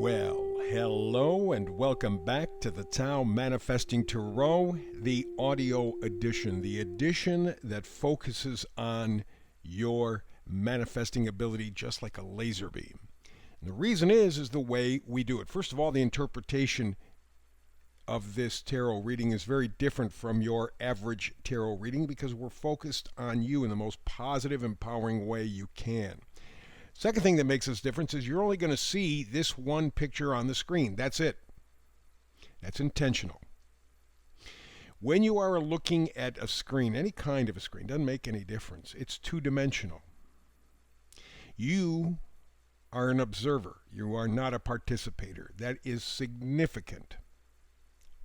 Well, hello and welcome back to the Tao Manifesting Tarot, the audio edition, the edition that focuses on your manifesting ability just like a laser beam. And the reason is the way we do it. First of all, the interpretation of this tarot reading is very different from your average tarot reading because we're focused on you in the most positive, empowering way you can. Second thing that makes this difference is you're only going to see this one picture on the screen. That's it. That's intentional. When you are looking at a screen, any kind of a screen, doesn't make any difference. It's two-dimensional. You are an observer. You are not a participator. That is significant.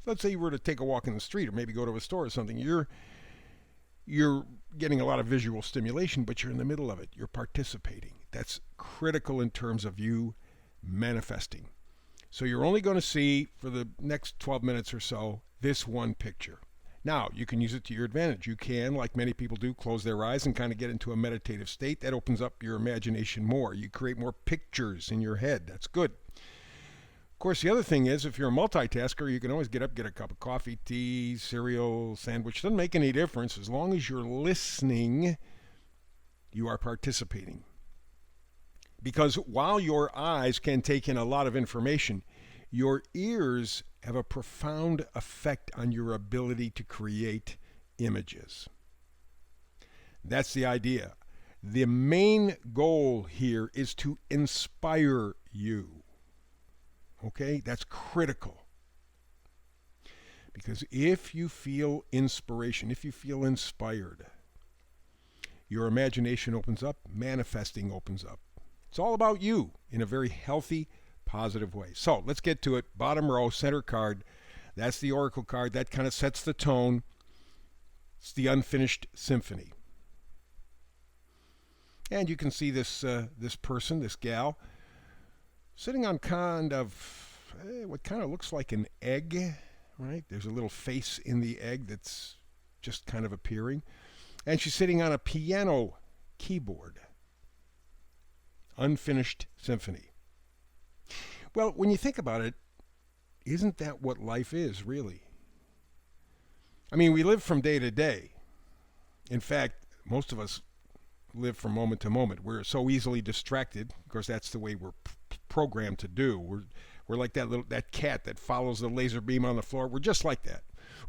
Let's say you were to take a walk in the street or maybe go to a store or something. You're getting a lot of visual stimulation, but you're in the middle of it. You're participating. That's critical in terms of you manifesting. So you're only going to see, for the next 12 minutes or so, this one picture. Now, you can use it to your advantage. You can, like many people do, close their eyes and kind of get into a meditative state. That opens up your imagination more. You create more pictures in your head. That's good. Of course, the other thing is, if you're a multitasker, you can always get up, get a cup of coffee, tea, cereal, sandwich. Doesn't make any difference. As long as you're listening, you are participating. Because while your eyes can take in a lot of information, your ears have a profound effect on your ability to create images. That's the idea. The main goal here is to inspire you. Okay? That's critical. Because if you feel inspiration, if you feel inspired, your imagination opens up, manifesting opens up. It's all about you in a very healthy, positive way. So let's get to it. Bottom row, center card. That's the Oracle card. That kind of sets the tone. It's the Unfinished Symphony. And you can see this person, this gal, sitting on kind of what kind of looks like an egg, right? There's a little face in the egg that's just kind of appearing. And she's sitting on a piano keyboard. Unfinished Symphony. Well, when you think about it, isn't that what life is, really? I mean, we live from day to day. In fact, most of us live from moment to moment. We're so easily distracted. Of course, that's the way we're programmed to do. We're like that cat that follows the laser beam on the floor. We're just like that.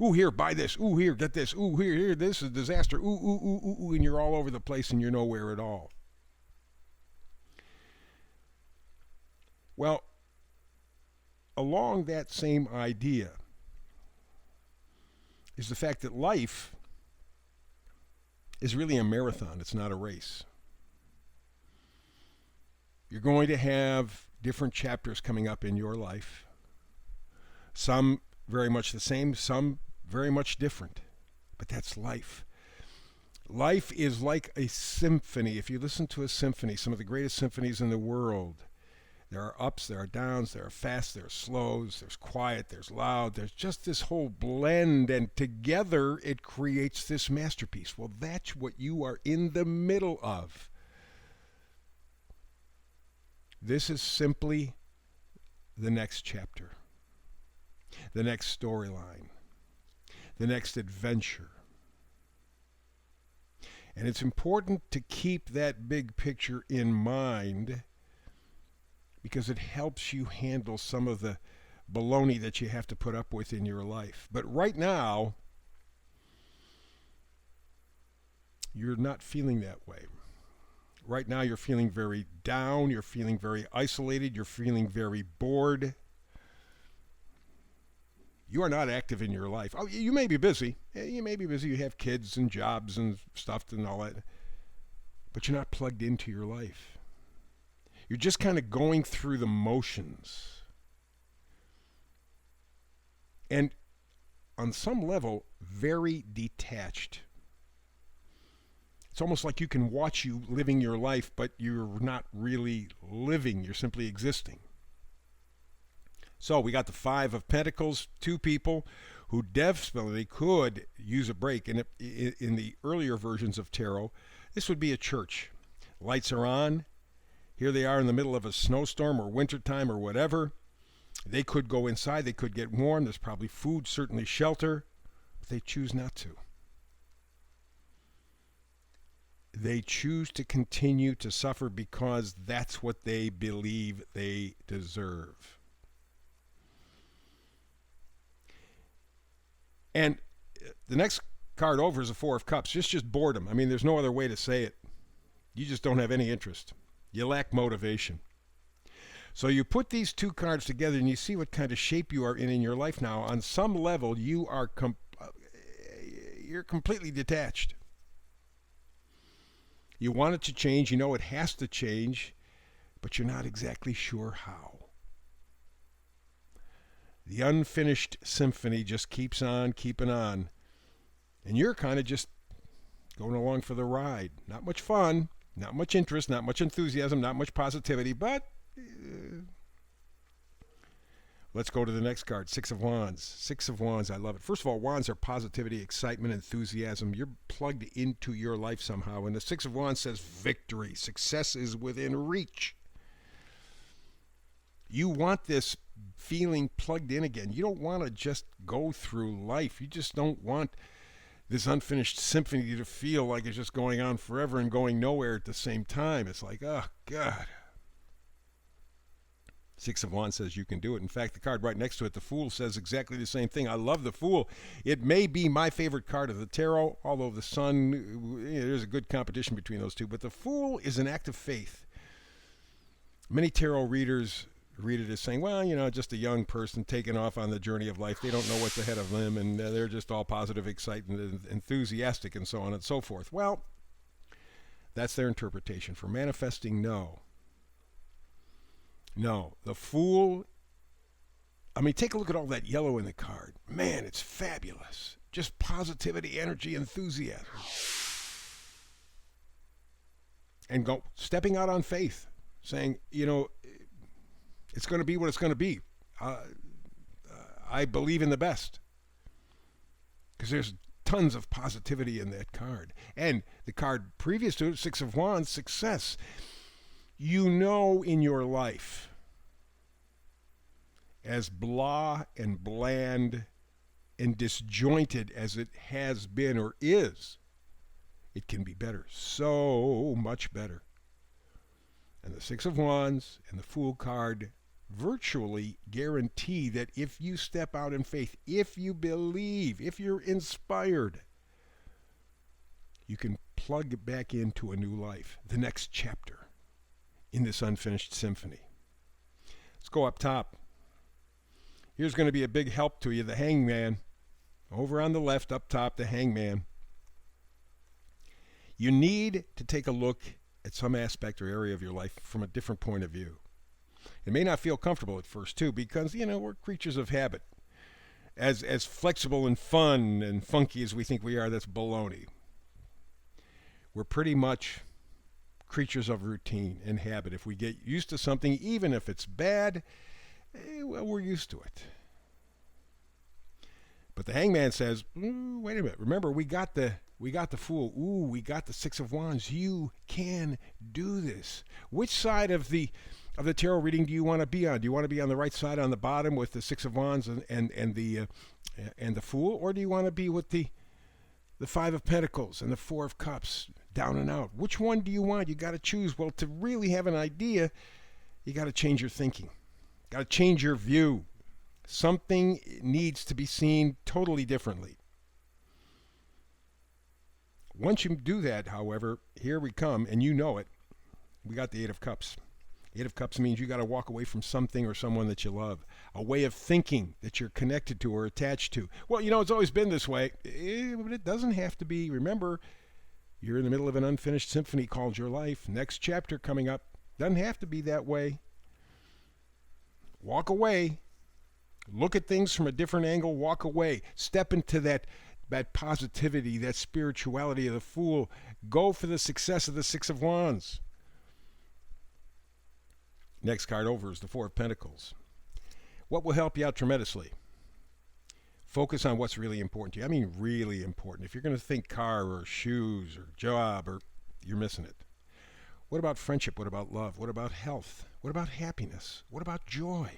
Ooh, here, buy this. Ooh, here, get this. Ooh, here, this is a disaster. Ooh, ooh, ooh, ooh, ooh, and you're all over the place and you're nowhere at all. Well, along that same idea is the fact that life is really a marathon. It's not a race. You're going to have different chapters coming up in your life. Some very much the same, some very much different. But that's life. Life is like a symphony. If you listen to a symphony, some of the greatest symphonies in the world, there are ups, there are downs, there are fasts, there are slows, there's quiet, there's loud, there's just this whole blend, and together it creates this masterpiece. Well, that's what you are in the middle of. This is simply the next chapter, the next storyline, the next adventure. And it's important to keep that big picture in mind, because it helps you handle some of the baloney that you have to put up with in your life. But right now, you're not feeling that way. Right now, you're feeling very down. You're feeling very isolated. You're feeling very bored. You are not active in your life. Oh, you may be busy. You may be busy. You have kids and jobs and stuff and all that. But you're not plugged into your life. You're just kind of going through the motions. And on some level, very detached. It's almost like you can watch you living your life, but you're not really living. You're simply existing. So we got the Five of Pentacles, two people who definitely could use a break. And in the earlier versions of tarot, this would be a church. Lights are on. Here they are in the middle of a snowstorm or wintertime or whatever. They could go inside, they could get warm, there's probably food, certainly shelter, but they choose not to. They choose to continue to suffer because that's what they believe they deserve. And the next card over is a Four of Cups. Just boredom. I mean, there's no other way to say it. You just don't have any interest. You lack motivation. So you put these two cards together and you see what kind of shape you are in your life now. On some level, you're completely detached. You want it to change. You know it has to change, but you're not exactly sure how. The unfinished symphony just keeps on keeping on. And you're kind of just going along for the ride. Not much fun, not much interest, not much enthusiasm, not much positivity, but let's go to the next card, Six of Wands. Six of Wands, I love it. First of all, wands are positivity, excitement, enthusiasm. You're plugged into your life somehow. And the Six of Wands says victory. Success is within reach. You want this feeling plugged in again. You don't want to just go through life. You just don't want this unfinished symphony to feel like it's just going on forever and going nowhere at the same time. It's like, oh, God. Six of Wands says you can do it. In fact, the card right next to it, the Fool, says exactly the same thing. I love the Fool. It may be my favorite card of the tarot, although the Sun, there's a good competition between those two. But the Fool is an act of faith. Many tarot readers read it as saying, well, just a young person taking off on the journey of life. They don't know what's ahead of them, and they're just all positive, excited, and enthusiastic, and so on and so forth. Well, that's their interpretation. For manifesting, no. No, the Fool, take a look at all that yellow in the card. Man, it's fabulous. Just positivity, energy, enthusiasm. And stepping out on faith, saying, it's going to be what it's going to be. I believe in the best. Because there's tons of positivity in that card. And the card previous to it, Six of Wands, success. In your life, as blah and bland and disjointed as it has been or is, it can be better. So much better. And the Six of Wands and the Fool card virtually guarantee that if you step out in faith, if you believe, if you're inspired, you can plug it back into a new life, the next chapter in this unfinished symphony. Let's go up top. Here's going to be a big help to you, the Hangman. Over on the left, up top, the Hangman. You need to take a look at some aspect or area of your life from a different point of view. It may not feel comfortable at first, too, because, we're creatures of habit. As flexible and fun and funky as we think we are, that's baloney. We're pretty much creatures of routine and habit. If we get used to something, even if it's bad, we're used to it. But the Hangman says, wait a minute. Remember, we got the Fool. We got the Six of Wands. You can do this. Which side of the tarot reading do you want to be on? Do you want to be on the right side, on the bottom, with the Six of Wands and the Fool, or do you want to be with the Five of Pentacles and the Four of Cups, down and out? Which one do you want? You got to choose. Well, to really have an idea, you got to change your thinking. Got to change your view. Something needs to be seen totally differently. Once you do that, however, here we come, and you know it. We got the Eight of Cups. Eight of Cups means you got to walk away from something or someone that you love, a way of thinking that you're connected to or attached to. Well, it's always been this way, but it doesn't have to be. Remember, you're in the middle of an unfinished symphony called your life. Next chapter coming up. Doesn't have to be that way. Walk away. Look at things from a different angle. Walk away. Step into that positivity, that spirituality of the Fool. Go for the success of the Six of Wands. Next card over is the Four of Pentacles. What will help you out tremendously? Focus on what's really important to you. Really important. If you're going to think car or shoes or job, you're missing it. What about friendship? What about love? What about health? What about happiness? What about joy?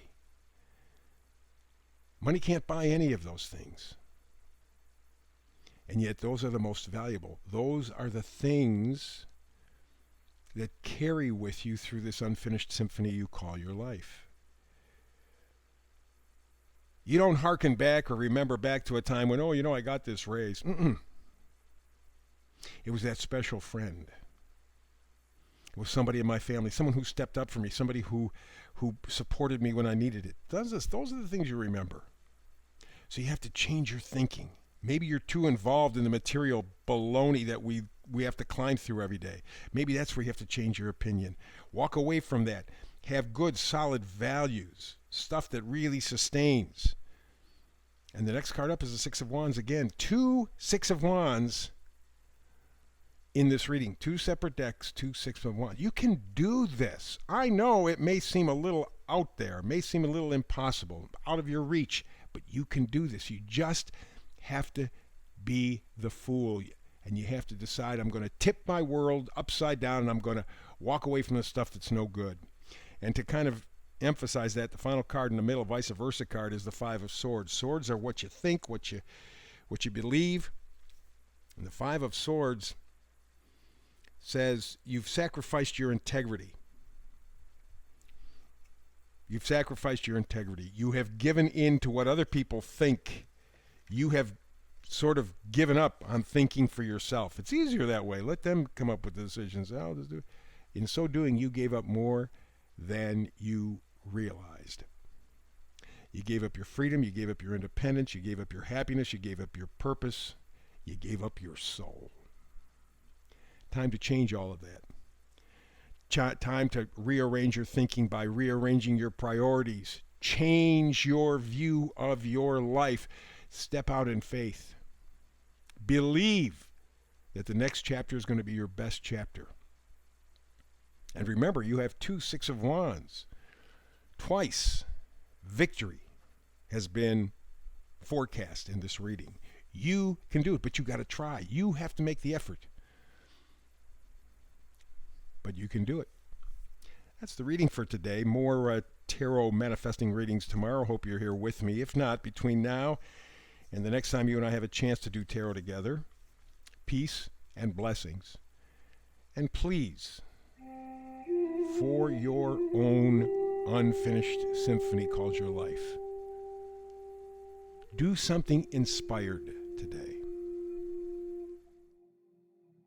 Money can't buy any of those things. And yet those are the most valuable. Those are the things that carry with you through this unfinished symphony you call your life. You don't hearken back or remember back to a time when, oh, I got this raise. It was that special friend. It was somebody in my family, someone who stepped up for me, somebody who supported me when I needed it. Those are the things you remember. So you have to change your thinking. Maybe you're too involved in the material baloney that we have to climb through every day. Maybe that's where you have to change your opinion. Walk away from that. Have good, solid values, stuff that really sustains. And the next card up is the Six of Wands again. 2 Six of Wands in this reading. 2 separate decks, 2 Six of Wands. You can do this. I know it may seem a little out there, may seem a little impossible, out of your reach, but you can do this. You just have to be the fool. And you have to decide, I'm going to tip my world upside down and I'm going to walk away from the stuff that's no good. And to kind of emphasize that, the final card in the middle, vice versa card, is the Five of Swords. Swords are what you think, what you believe. And the Five of Swords says you've sacrificed your integrity. You've sacrificed your integrity. You have given in to what other people think. You have sort of given up on thinking for yourself. It's easier that way. Let them come up with the decisions. I'll just do it. In so doing, you gave up more than you realized. You gave up your freedom. You gave up your independence. You gave up your happiness. You gave up your purpose. You gave up your soul. Time to change all of that. Time to rearrange your thinking by rearranging your priorities. Change your view of your life. Step out in faith. Believe that the next chapter is going to be your best chapter. And remember, you have 2 Six of Wands. Twice, victory has been forecast in this reading. You can do it, but you got to try. You have to make the effort. But you can do it. That's the reading for today. More tarot manifesting readings tomorrow. Hope you're here with me. If not, between now and the next time you and I have a chance to do tarot together, peace and blessings. And please, for your own unfinished symphony called your life, do something inspired today.